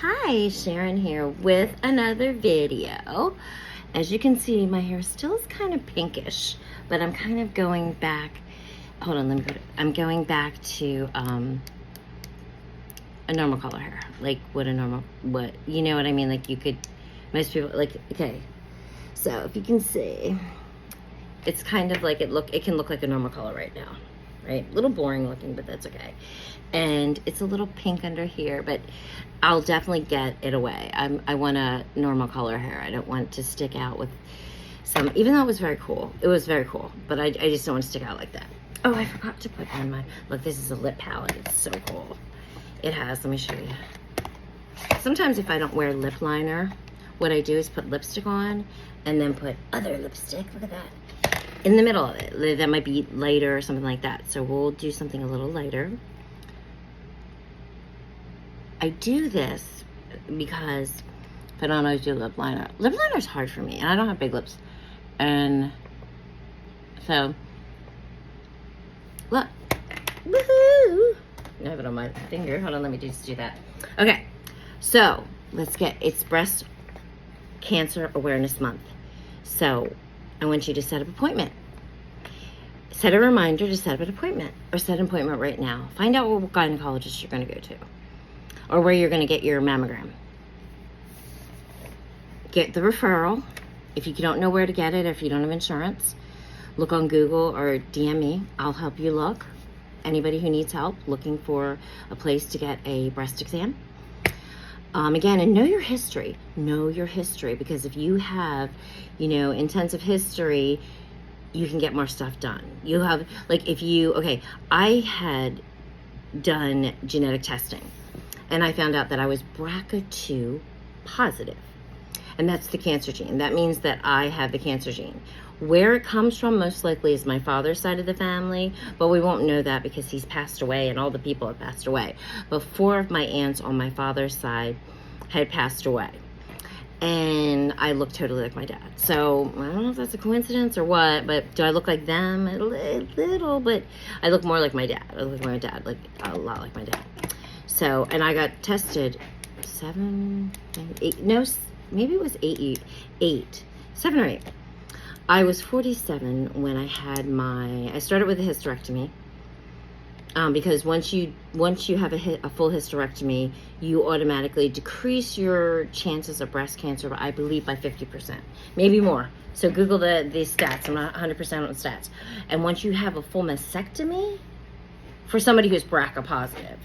Hi, Sharon here with another video. As you can see, my hair still is kind of pinkish, but I'm kind of going back. Hold on, let me I'm going back to a normal color hair, like what you know what I mean? Like most people okay. So if you can see, it's kind of like it can look like a normal color right now, right? A little boring looking, but that's okay. And it's a little pink under here, but I'll definitely get it away. I want a normal color hair. I don't want it to stick out with some, even though it was very cool. It was very cool, but I just don't want to stick out like that. Oh, I forgot to put on look, this is a lip palette. It's so cool. It has, let me show you. Sometimes if I don't wear lip liner, what I do is put lipstick on and then put other lipstick, look at that, in the middle of it. That might be lighter or something like that. So we'll do something a little lighter. I do this because if I don't always do lip liner is hard for me, and I don't have big lips. And so, look, woohoo! I have it on my finger. Hold on, let me just do that. Okay, so it's Breast Cancer Awareness Month. So I want you to set up an appointment. Set a reminder to set up an appointment, or set an appointment right now. Find out what gynecologist you're going to go to, or where you're going to get your mammogram. Get the referral. If you don't know where to get it, or if you don't have insurance, look on Google or DM me. I'll help you look. Anybody who needs help looking for a place to get a breast exam. Again, and know your history. Know your history, because if you have, intensive history, you can get more stuff done. You have, I had done genetic testing, and I found out that I was BRCA2 positive. And that's the cancer gene. That means that I have the cancer gene. Where it comes from most likely is my father's side of the family, but we won't know that because he's passed away and all the people have passed away. But 4 of my aunts on my father's side had passed away. And I look totally like my dad. So I don't know if that's a coincidence or what, but do I look like them? A little, but I look more like my dad. I look like my dad, like a lot like my dad. So, and I got tested 7 or 8. I was 47 when I had I started with a hysterectomy. Because once you have a full hysterectomy, you automatically decrease your chances of breast cancer, I believe, by 50%, maybe more. So Google the stats. I'm not 100% on stats. And once you have a full mastectomy, for somebody who's BRCA positive,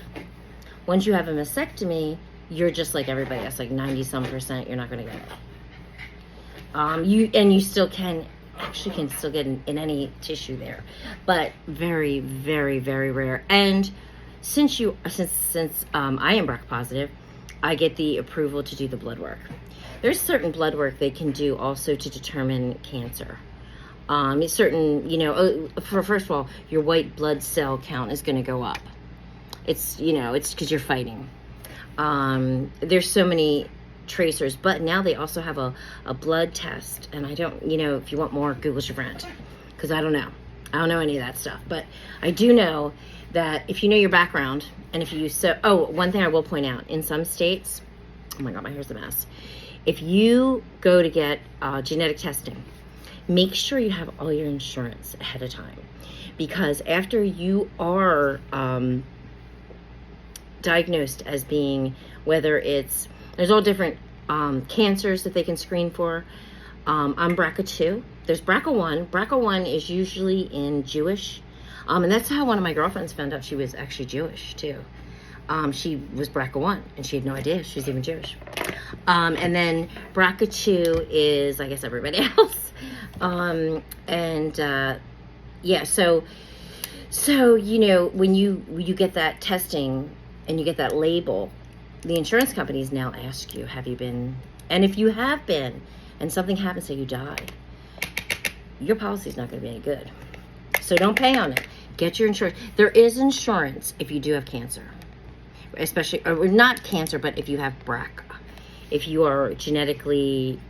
once you have a mastectomy, you're just like everybody else, like 90-some%. You're not going to get it. You still can still get in any tissue there, but very, very, very rare. And since I am BRCA positive, I get the approval to do the blood work. There's certain blood work they can do also to determine cancer. It's certain, first of all, your white blood cell count is going to go up. It's because you're fighting. There's so many tracers, but now they also have a blood test, and I don't, if you want more, Google's your friend, because I don't know any of that stuff. But I do know that if you know your background, and if you one thing I will point out, in some states, oh my god, my hair's a mess, if you go to get genetic testing, make sure you have all your insurance ahead of time, because after you are diagnosed as being, there's all different cancers that they can screen for. I'm BRCA2. There's BRCA1. BRCA1 is usually in Jewish. And that's how one of my girlfriends found out she was actually Jewish, too. She was BRCA1, and she had no idea she was even Jewish. And then BRCA2 is, I guess, everybody else. So when you get that testing and you get that label, the insurance companies now ask you, have you been? And if you have been, and something happens, say you died, your policy is not going to be any good. So don't pay on it. Get your insurance. There is insurance if you do have cancer, especially, or not cancer, but if you have BRCA, if you are genetically,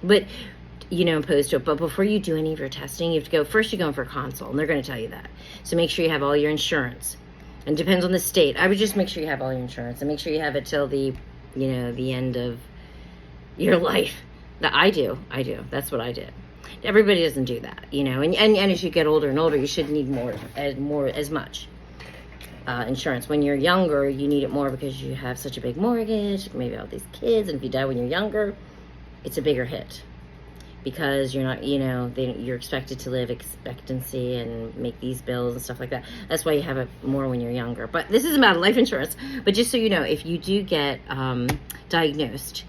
opposed to it. But before you do any of your testing, you have to go, first you go in for a consult, and they're going to tell you that. So make sure you have all your insurance. And depends on the state. I would just make sure you have all your insurance, and make sure you have it till the the end of your life. That I do. That's what I did. Everybody doesn't do that, and as you get older and older, you should need as much insurance. When you're younger, you need it more because you have such a big mortgage, maybe all these kids, and if you die when you're younger, it's a bigger hit because you're not, you're expected to live expectancy and make these bills and stuff like that. That's why you have it more when you're younger. But this isn't about life insurance. But just so you know, if you do get diagnosed,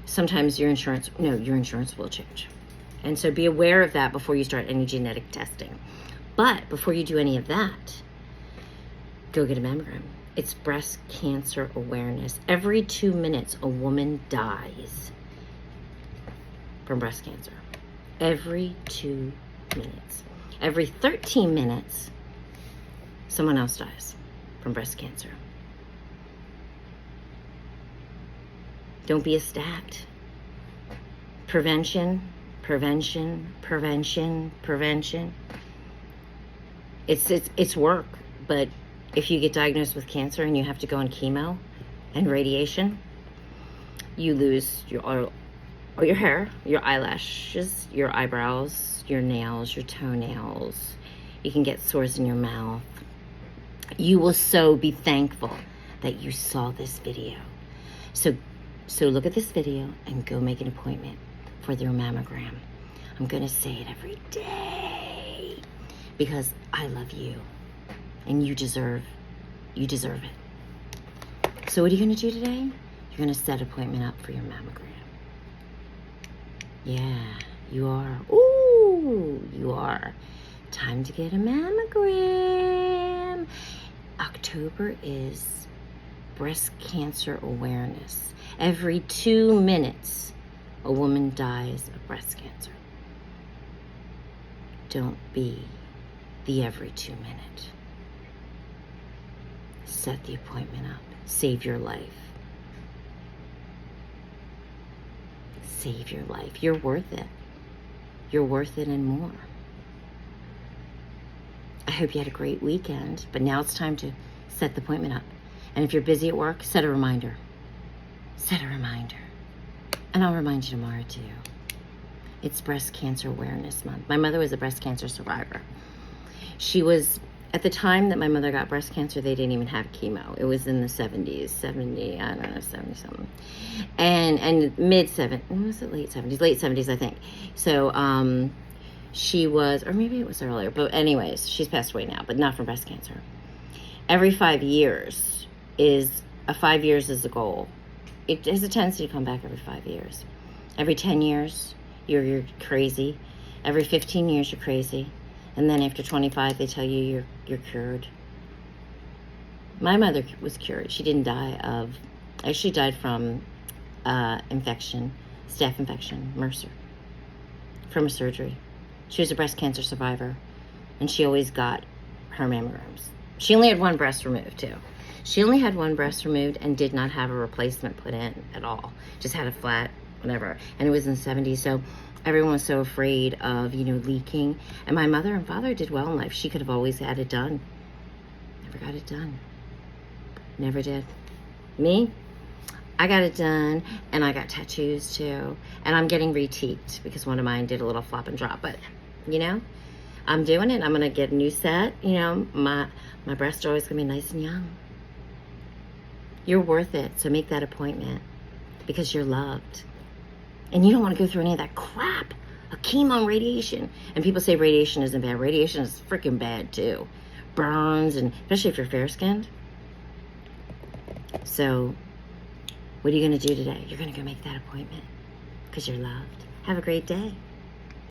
sometimes your insurance will change. And so be aware of that before you start any genetic testing. But before you do any of that, go get a mammogram. It's breast cancer awareness. Every 2 minutes, a woman dies from breast cancer. Every 2 minutes. Every 13 minutes, someone else dies from breast cancer. Don't be a stat. Prevention. It's work, but if you get diagnosed with cancer and you have to go on chemo and radiation, you lose your hair, your eyelashes, your eyebrows, your nails, your toenails. You can get sores in your mouth. You will so be thankful that you saw this video. So look at this video and go make an appointment for your mammogram. I'm going to say it every day because I love you and you deserve it. So what are you going to do today? You're going to set an appointment up for your mammogram. Yeah, you are. Ooh, you are. Time to get a mammogram. October is breast cancer awareness. Every 2 minutes, a woman dies of breast cancer. Don't be the every 2 minute. Set the appointment up. Save your life. Save your life. You're worth it. You're worth it and more. I hope you had a great weekend, but now it's time to set the appointment up. And if you're busy at work, set a reminder. Set a reminder. And I'll remind you tomorrow too. It's Breast Cancer Awareness Month. My mother was a breast cancer survivor. She was, at the time that my mother got breast cancer, they didn't even have chemo. It was in the 70s, 70 something. And was it late 70s? Late 70s, I think. So she was, or maybe it was earlier, but anyways, she's passed away now, but not from breast cancer. Every 5 years is the goal. It has a tendency to come back every 5 years. Every 10 years, you're crazy. Every 15 years, you're crazy. And then after 25, they tell you you're cured. My mother was cured. She didn't die of, actually died from infection, staph infection, MRSA, from a surgery. She was a breast cancer survivor, and she always got her mammograms. She only had one breast removed, too. She only had one breast removed and did not have a replacement put in at all. Just had a flat, whatever. And it was in the 70s, so everyone was so afraid of, leaking. And my mother and father did well in life. She could have always had it done. Never got it done. Never did. Me? I got it done, and I got tattoos, too. And I'm getting reteeked because one of mine did a little flop and drop. But, I'm doing it. I'm going to get a new set. My breasts are always going to be nice and young. You're worth it, so make that appointment because you're loved. And you don't want to go through any of that crap of chemo and radiation. And people say radiation isn't bad. Radiation is freaking bad, too. Burns, and especially if you're fair-skinned. So what are you going to do today? You're going to go make that appointment because you're loved. Have a great day.